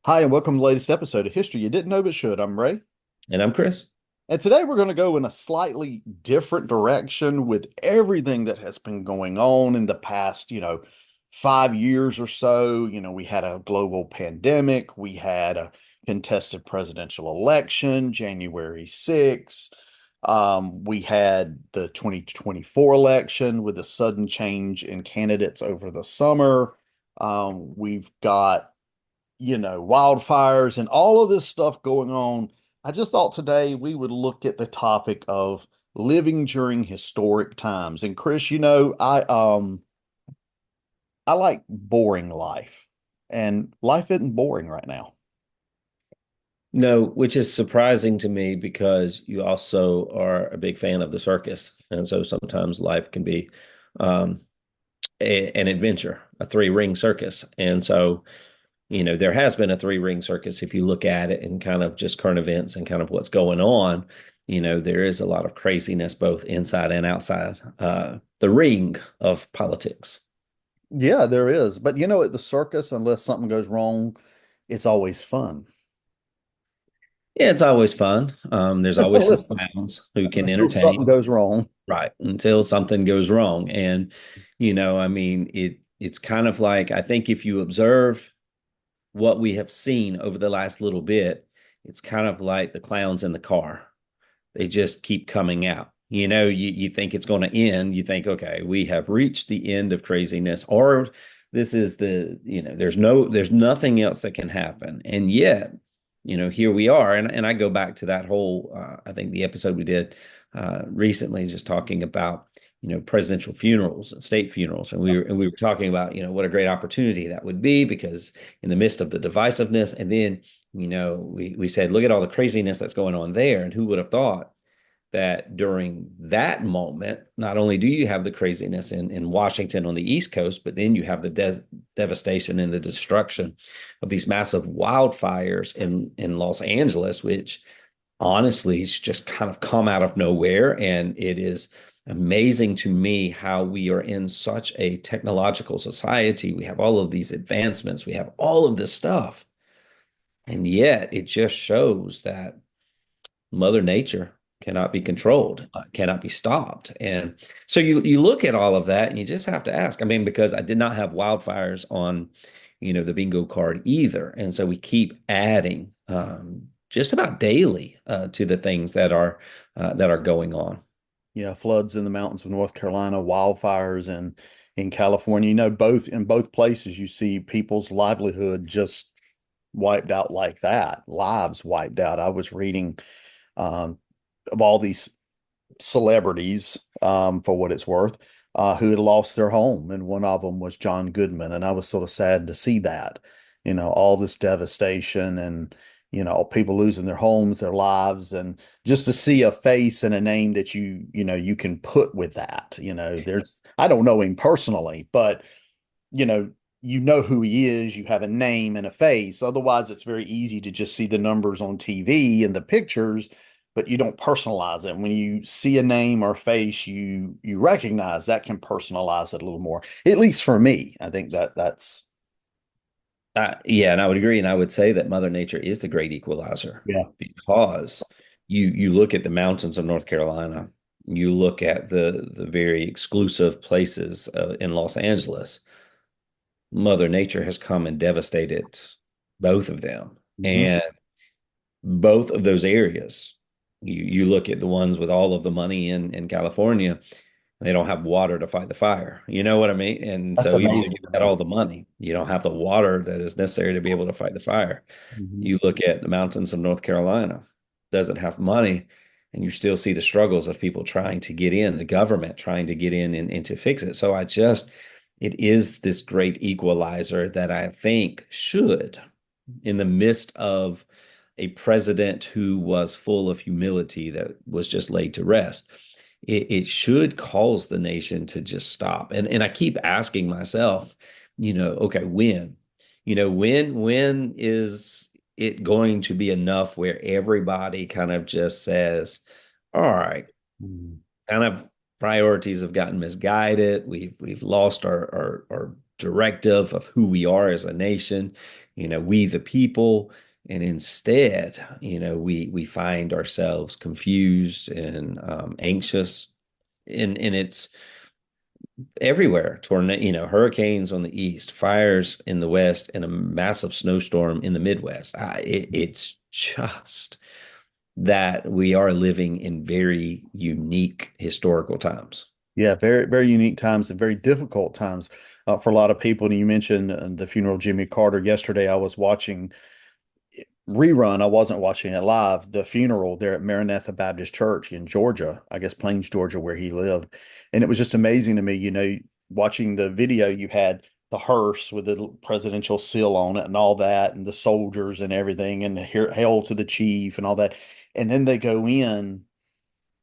Hi, and welcome to the latest episode of History You Didn't Know But Should. I'm Ray. And I'm Chris. And today we're going to go in a slightly different direction with everything that has been going on in the past, 5 years or so. We had a global pandemic, we had a contested presidential election, January 6th. We had the 2024 election with a sudden change in candidates over the summer. We've got wildfires and all of this stuff going on. I just thought today we would look at the topic of living during historic times. And Chris, I like boring life. And life isn't boring right now. No, which is surprising to me because you also are a big fan of the circus. And so sometimes life can be um, an adventure, a three-ring circus. And so, there has been a three-ring circus if you look at it in kind of just current events and kind of what's going on. There is a lot of craziness both inside and outside the ring of politics. Yeah, there is. But at the circus, unless something goes wrong, it's always fun. Yeah, it's always fun. There's always some Listen, clowns who can until entertain. something goes wrong. Right. Until something goes wrong. And, I mean, it's kind of like I think if you observe what we have seen over the last little bit, it's kind of like the clowns in the car. They just keep coming out. You think it's going to end. You think, okay, we have reached the end of craziness, or this is there's nothing else that can happen. And yet, here we are. And I go back to that whole, I think the episode we did recently, just talking about, presidential funerals and state funerals. And we were talking about, what a great opportunity that would be because in the midst of the divisiveness, and then, we said, look at all the craziness that's going on there. And who would have thought that during that moment, not only do you have the craziness in Washington on the East Coast, but then you have the devastation and the destruction of these massive wildfires in Los Angeles, which honestly has just kind of come out of nowhere. And it is amazing to me how we are in such a technological society. We have all of these advancements, we have all of this stuff. And yet it just shows that Mother Nature cannot be controlled, cannot be stopped. And so you look at all of that and you just have to ask. I mean, because I did not have wildfires on, the bingo card either. And so we keep adding just about daily to the things that are going on. Yeah, floods in the mountains of North Carolina, wildfires in California. Both in both places you see people's livelihood just wiped out like that, lives wiped out. I was reading um, of all these celebrities, for what it's worth, who had lost their home, and one of them was John Goodman, and I was sort of sad to see that, all this devastation and people losing their homes, their lives, and just to see a face and a name that you can put with that. There's I don't know him personally, but you know who he is, you have a name and a face. Otherwise, it's very easy to just see the numbers on TV and the pictures, but you don't personalize it. When you see a name or face you recognize, that can personalize it a little more. At least for me, I think that's Yeah, and I would agree, and I would say that Mother Nature is the great equalizer yeah. because you look at the mountains of North Carolina, you look at the very exclusive places in Los Angeles. Mother Nature has come and devastated both of them, Mhm. and both of those areas. You look at the ones with all of the money in California, they don't have water to fight the fire. You know what I mean? And That's so even if amazing you to got me. all the money, you don't have the water that is necessary to be able to fight the fire. Mhm. You look at the mountains of North Carolina, doesn't have money, and you still see the struggles of people trying to get in, the government trying to get in and to fix it. So it is this great equalizer that I think should, in the midst of a president who was full of humility that was just laid to rest, it should cause the nation to just stop. And I keep asking myself, okay, when? When is it going to be enough where everybody kind of just says, all right, Mhm. kind of priorities have gotten misguided. We've lost our directive of who we are as a nation. we the people, and instead, we find ourselves confused and anxious, and it's everywhere. Tornado, hurricanes on the east, fires in the west, and a massive snowstorm in the Midwest. It's just that we are living in very unique historical times. Yeah, very, very unique times and very difficult times for a lot of people. And you mentioned the funeral of Jimmy Carter yesterday. I was watching rerun. I wasn't watching it live. The funeral there at Maranatha Baptist Church in Georgia, I guess Plains, Georgia, where he lived. And it was just amazing to me, watching the video, you had the hearse with the presidential seal on it and all that, and the soldiers and everything, and hail to the chief and all that. And then they go in,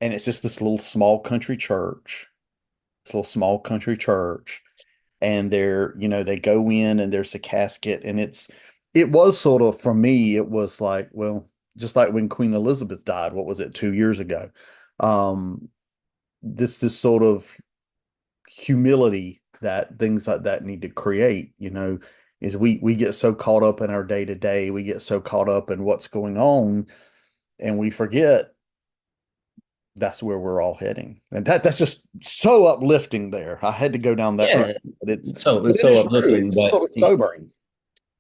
and it's just this little small country church, this little small country church, and they go in and there's a casket, and it was sort of, for me, it was like, well, just like when Queen Elizabeth died, what was it, 2 years ago? Um, this sort of humility that things like that need to create, is we get so caught up in our day to day, we get so caught up in what's going on, and we forget that's where we're all heading. And that's just so uplifting there. I had to go down that road, Yeah, but it's it so is true. uplifting, It's just sort of sobering.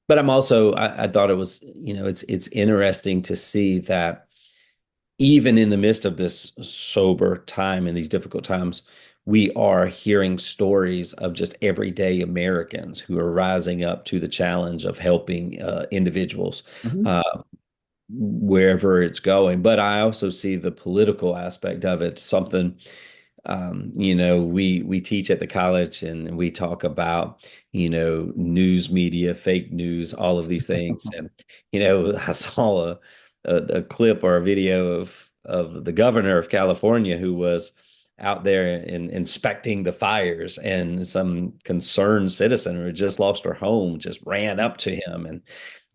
but I'm also I thought it was, it's interesting to see that even in the midst of this sober time and these difficult times, we are hearing stories of just everyday Americans who are rising up to the challenge of helping individuals Mhm. uh, wherever it's going. But I also see the political aspect of it, something we teach at the college, and we talk about, news media, fake news, all of these things. And, I saw a clip or a video of the governor of California who was out there inspecting the fires, and some concerned citizen who had just lost her home just ran up to him, and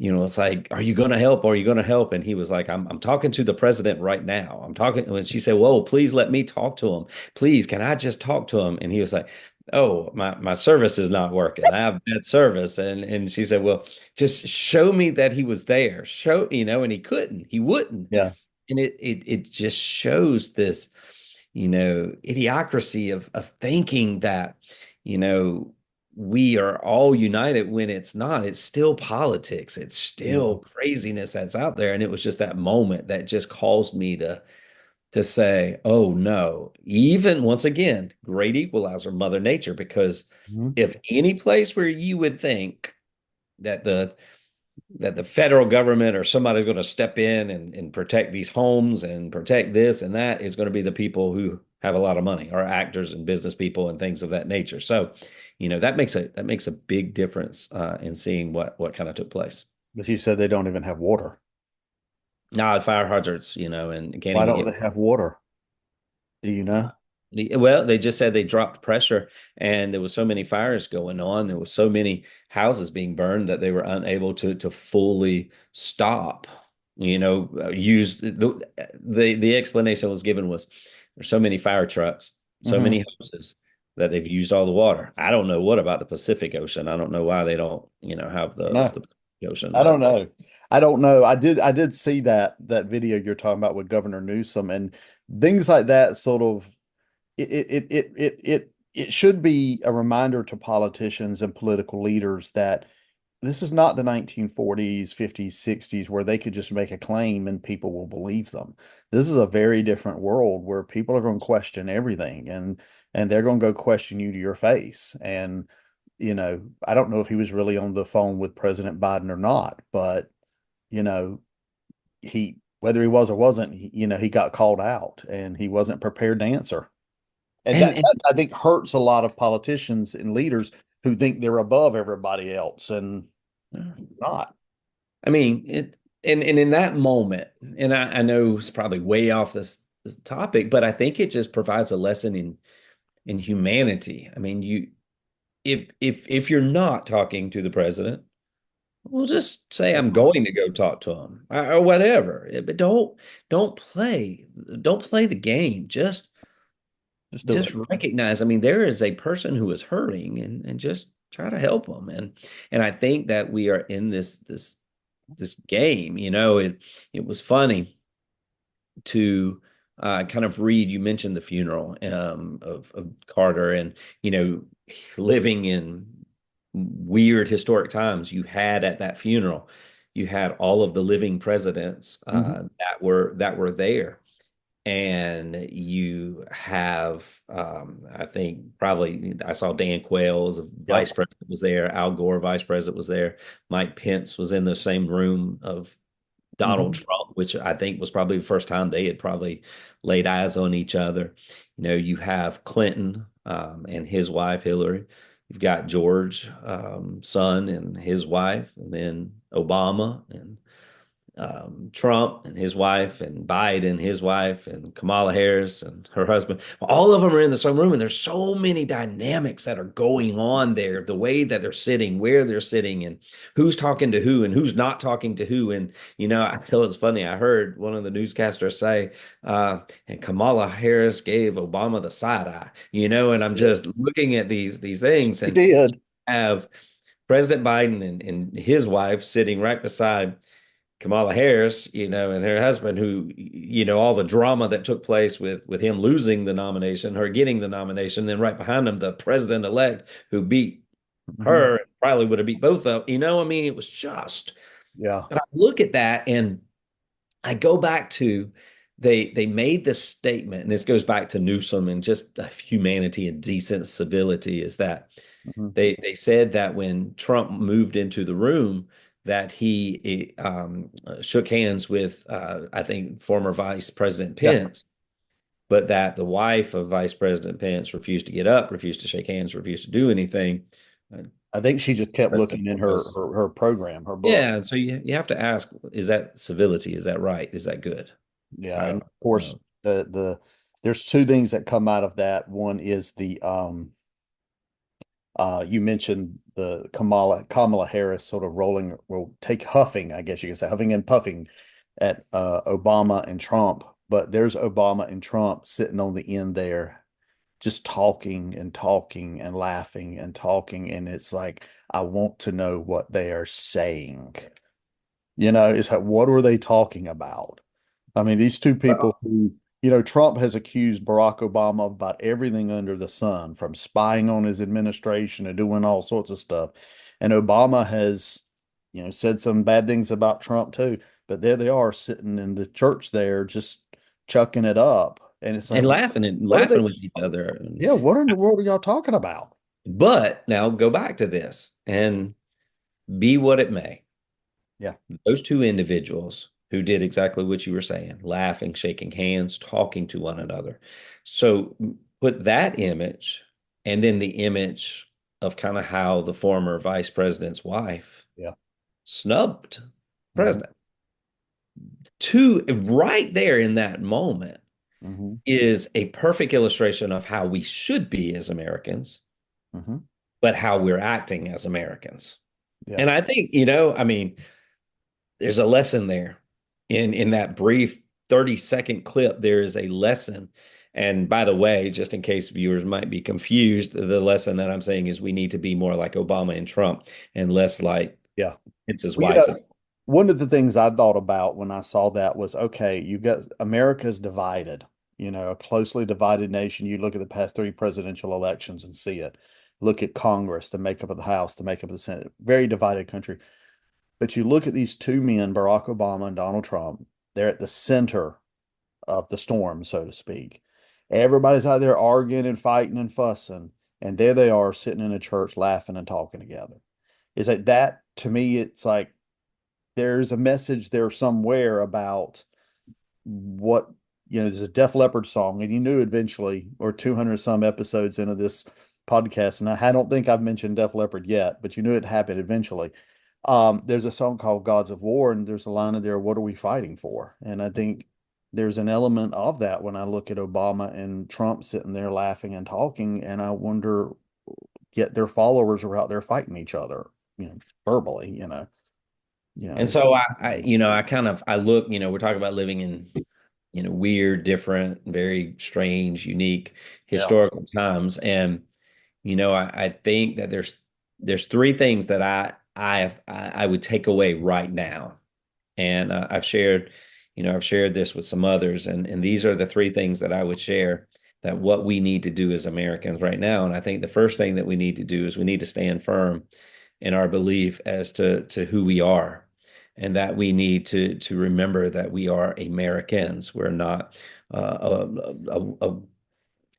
it's like, are you going to help? Are you going to help? And he was like, I'm talking to the president right now. I'm talking. And she said, whoa, please let me talk to him. Please, can I just talk to him? And he was like, oh, my service is not working. I have bad service. And she said, well, just show me that he was there. And he couldn't, he wouldn't. Yeah. And it just shows this, idiocracy of thinking that, you know, we are all united when it's not. It's still politics. It's still Mhm. craziness that's out there. And it was just that moment that just caused me to say, oh no, even once again, great equalizer, Mother Nature, because Mhm. if any place where you would think that the federal government or somebody's going to step in and protect these homes and protect this and that is going to be the people who have a lot of money, or actors and business people and things of that nature. So, that makes a big difference in seeing what kind of took place. But you said they don't even have water. Now, fire hazards, and can't Why even don't get they have water? Do you Uh, know? well, they just said they dropped pressure, and there was so many fires going on. There was so many houses being burned that they were unable to fully stop. Use the explanation that was given was there's so many fire trucks, so Hmm. many hoses that they've used all the water. I don't know what about the Pacific Ocean. I don't know why they don't, have No, the Pacific Ocean, I don't but know. I don't know. I did see that video you're talking about with Governor Newsom and things like that. Sort of, it should be a reminder to politicians and political leaders that this is not the 1940s, 50s, 60s where they could just make a claim and people will believe them. This is a very different world where people are going to question everything, and they're going to go question you to your face. And I don't know if he was really on the phone with President Biden or not, but you know, he whether he was or wasn't, he got called out and he wasn't prepared to answer. And and, that I think hurts a lot of politicians and leaders who think they're above everybody else and and not. I mean, and in that moment, and I know it's probably way off this topic, but I think it just provides a lesson in humanity. I mean, if you're not talking to the president, well, just say I'm going to go talk to him, or whatever. But don't play don't play the game. Just Just do just it. recognize. I mean, there is a person who is hurting, and just try to help them. And I think that we are in this game. It was funny to kind of read. You mentioned the funeral of Carter, and you know, living in weird historic times. You had at that funeral, you had all of the living presidents Mhm. that were there, and you have I think probably I saw Dan Quayle as a Yeah. vice president was there, Al Gore vice president was there, Mike Pence was in the same room of Donald Mhm. Trump, which I think was probably the first time they had probably laid eyes on each other. You have Clinton and his wife Hillary. You've got George, son and his wife, and then Obama and Trump and his wife, and Biden, his wife, and Kamala Harris and her husband. All of them are in the same room, and there's so many dynamics that are going on there. The way that they're sitting, where they're sitting, and who's talking to who, and who's not talking to who. And I thought it's funny. I heard one of the newscasters say, "And Kamala Harris gave Obama the side eye." And I'm Yeah. just looking at these things, He and did. have President Biden and his wife sitting right beside Kamala Harris, and her husband, who, all the drama that took place with him losing the nomination, her getting the nomination, then right behind him, the president-elect who beat Mhm. her, probably would have beat both of, I mean, it was just, Yeah. and I look at that and I go back to they made this statement, and this goes back to Newsom and just humanity and decent civility, is that Mhm. they said that when Trump moved into the room, that he shook hands with I think former Vice President Yeah. Pence, but that the wife of Vice President Pence refused to get up, refused to shake hands, refused to do anything. Uh, I think she just kept President looking in was her program, her book. Yeah, so you have to ask, is that civility? Is that right? Is that good? Yeah, I and don't of course know. there's two things that come out of that. One is the you mentioned the Kamala Harris sort of rolling, well, take huffing, I guess you could say, huffing and puffing at Obama and Trump. But there's Obama and Trump sitting on the end there, just talking and talking and laughing and talking, and it's like I want to know what they are saying. It's like what are they talking about? I mean, these two people Well, who, Trump has accused Barack Obama of about everything under the sun, from spying on his administration and doing all sorts of stuff. And Obama has, said some bad things about Trump too. But there they are sitting in the church there, just chucking it up. And it's like, and laughing and what are they, laughing with each other. yeah, what in the world are y'all talking about? But now go back to this and be what it may. Yeah. Those two individuals who did exactly what you were saying, laughing, shaking hands, talking to one another. So put that image and then the image of kind of how the former vice president's wife Yeah. snubbed Hmm. president. Two right there in that moment Hmm. is a perfect illustration of how we should be as Americans, Hmm. but how we're acting as Americans. Yeah. And I think, I mean, there's a lesson there in that brief 30-second clip. There is a lesson. And by the way, just in case viewers might be confused, the lesson that I'm saying is we need to be more like Obama and Trump and less like Yeah. it's his Well, wife. one of the things I thought about when I saw that was, okay, you've got America's divided, a closely divided nation. You look at the past three presidential elections and see it. Look at Congress, the makeup of the House, the makeup of the Senate, very divided country. But you look at these two men, Barack Obama and Donald Trump, they're at the center of the storm, so to speak. Everybody's out there arguing and fighting and fussing, and there they are sitting in a church laughing and talking together. Is like that to me, it's like there's a message there somewhere about what, there's a Def Leppard song, and you knew eventually, or 200 some episodes into this podcast, and I don't think I've mentioned Def Leppard yet, but you knew it happened eventually. There's a song called Gods of War, and there's a line in there, what are we fighting for? And I think there's an element of that when I look at Obama and Trump sitting there laughing and talking, and I wonder, yet their followers are out there fighting each other, verbally, And it's, so I kind of I look, we're talking about living in, weird, different, very strange, unique yeah. historical times. And I think that there's there's three things that I would take away right now, and I've shared this with some others, and these are the three things that I would share that what we need to do as Americans right now. And I think the first thing that we need to do is we need to stand firm in our belief as to who we are, and that we need to remember that we are Americans. We're not a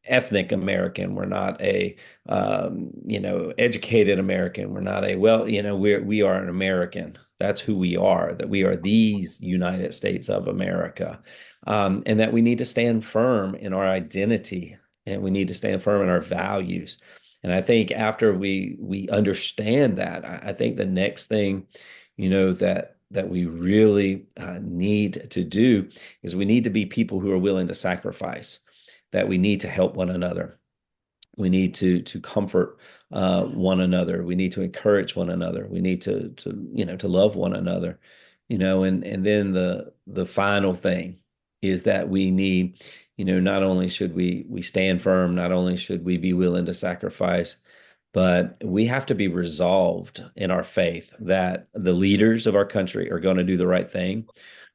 ethnic American. We're not a educated American. We're not a we are an American. That's who we are. That we are these United States of America, and that we need to stand firm in our identity, and we need to stand firm in our values. And I think after we understand that, I think the next thing, that we really need to do is we need to be people who are willing to sacrifice, that we need to help one another. We need to comfort one another. We need to encourage one another. We need to love one another. And then the final thing is that we need, not only should we stand firm, not only should we be willing to sacrifice, but we have to be resolved in our faith that the leaders of our country are going to do the right thing,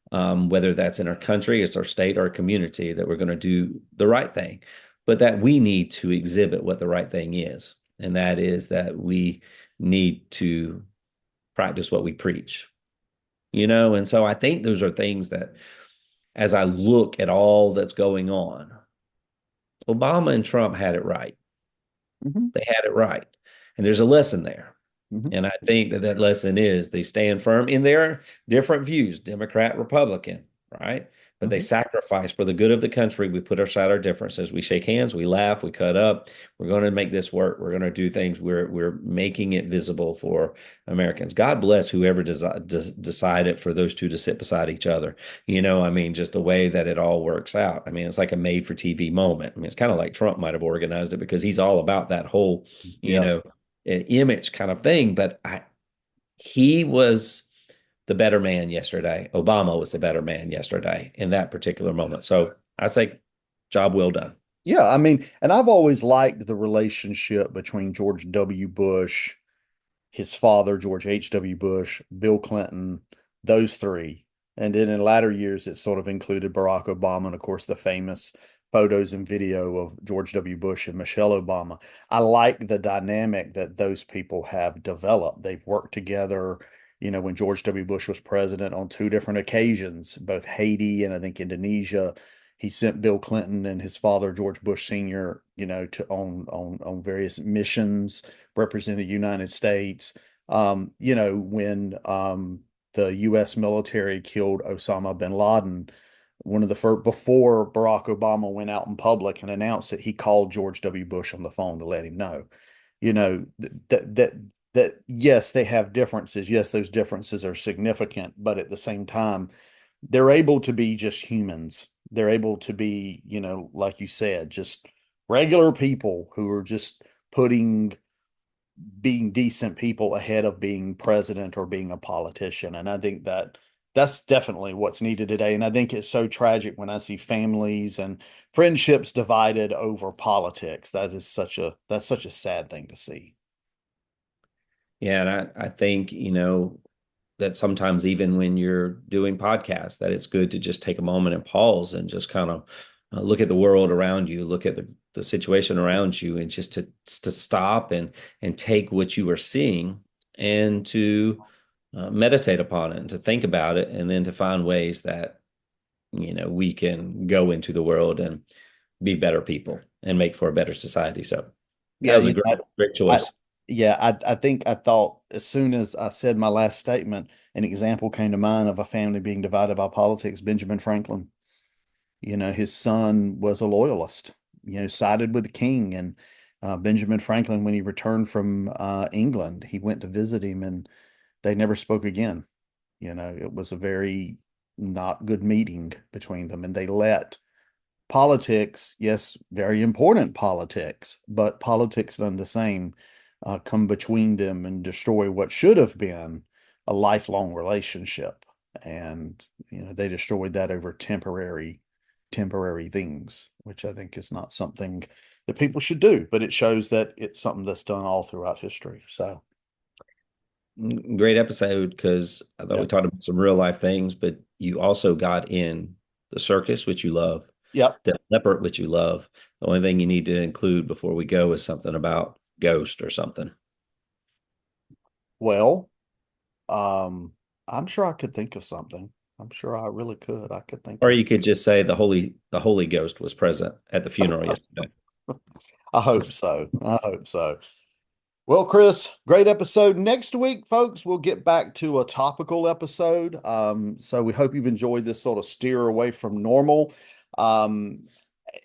whether that's in our country, it's our state, our community, that we're going to do the right thing, but that we need to exhibit what the right thing is. And that is that we need to practice what we preach, And so I think those are things that, as I look at all that's going on, Obama and Trump had it right. Hmm. They had it right. And there's a lesson there. Hmm. And I think that lesson is they stand firm in their different views, Democrat, Republican, right? But they Hmm. sacrifice for the good of the country. We put aside our differences. We shake hands, we laugh, we cut up. We're going to make this work. We're going to do things. We're making it visible for Americans. God bless whoever decided for those two to sit beside each other. I mean, just the way that it all works out. I mean, it's like a made for TV moment. I mean, it's kind of like Trump might have organized it because he's all about that whole, you Yeah. know, image kind of thing. But he was the better man yesterday. Obama was the better man yesterday in that particular moment. So I say, job well done. Yeah. I mean, and I've always liked the relationship between George W. Bush, his father, George H.W. Bush, Bill Clinton, those three. And then in latter years, it sort of included Barack Obama and, of course, the famous photos and video of George W. Bush and Michelle Obama. I like the dynamic that those people have developed. They've worked together, when George W. Bush was president on two different occasions, both Haiti and I think Indonesia. He sent Bill Clinton and his father, George Bush Sr., to on various missions represent the United States. When the U.S. military killed Osama bin Laden, one of the first, before Barack Obama went out in public and announced it, he called George W. Bush on the phone to let him know. That yes, they have differences. Yes, those differences are significant, but at the same time, they're able to be just humans. They're able to be, like you said, just regular people who are just putting being decent people ahead of being president or being a politician. And I think that that's definitely what's needed today. And I think it's so tragic when I see families and friendships divided over politics. That's such a sad thing to see. Yeah, and I think, that sometimes even when you're doing podcasts, that it's good to just take a moment and pause and just kind of look at the world around you, look at the situation around you, and just to stop and take what you are seeing and to meditate upon it and to think about it, and then to find ways that we can go into the world and be better people and make for a better society. So that Yeah, was a great I choice. yeah, I think I thought as soon as I said my last statement, an example came to mind of a family being divided by politics, Benjamin Franklin. His son was a loyalist, sided with the king. And Benjamin Franklin, when he returned from England, he went to visit him and they never spoke again. It was a very not good meeting between them. And they let politics, yes, very important politics, but politics done the same, come between them and destroy what should have been a lifelong relationship. And they destroyed that over temporary things, which I think is not something that people should do, but it shows that it's something that's done all throughout history. So Great episode because I thought Yeah. we talked about some real life things, but you also got in the circus, which you love, Yep. the leopard, which you love. The only thing you need to include before we go is something about ghost or something. Well, um, I'm sure I could think of something. I'm sure I really could. I could think Or of. you could just say the Holy Ghost was present at the funeral yesterday. I hope so. I hope so. Well, Chris, great episode. Next week, folks, we'll get back to a topical episode. So we hope you've enjoyed this sort of steer away from normal. Um,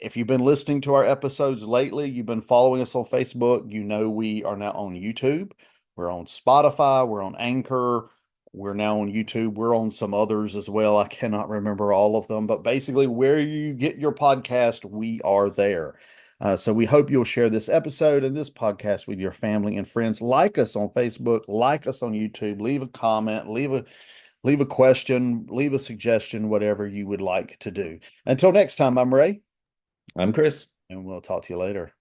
if you've been listening to our episodes lately, you've been following us on Facebook, you know we are now on YouTube. We're on Spotify, we're on Anchor, we're now on YouTube. We're on some others as well. I cannot remember all of them, but basically, where you get your podcast, we are there. So we hope you'll share this episode and this podcast with your family and friends. Like us on Facebook, like us on YouTube, leave a comment, leave a question, leave a suggestion, whatever you would like to do. Until next time, I'm Ray, I'm Chris. and we'll talk to you later.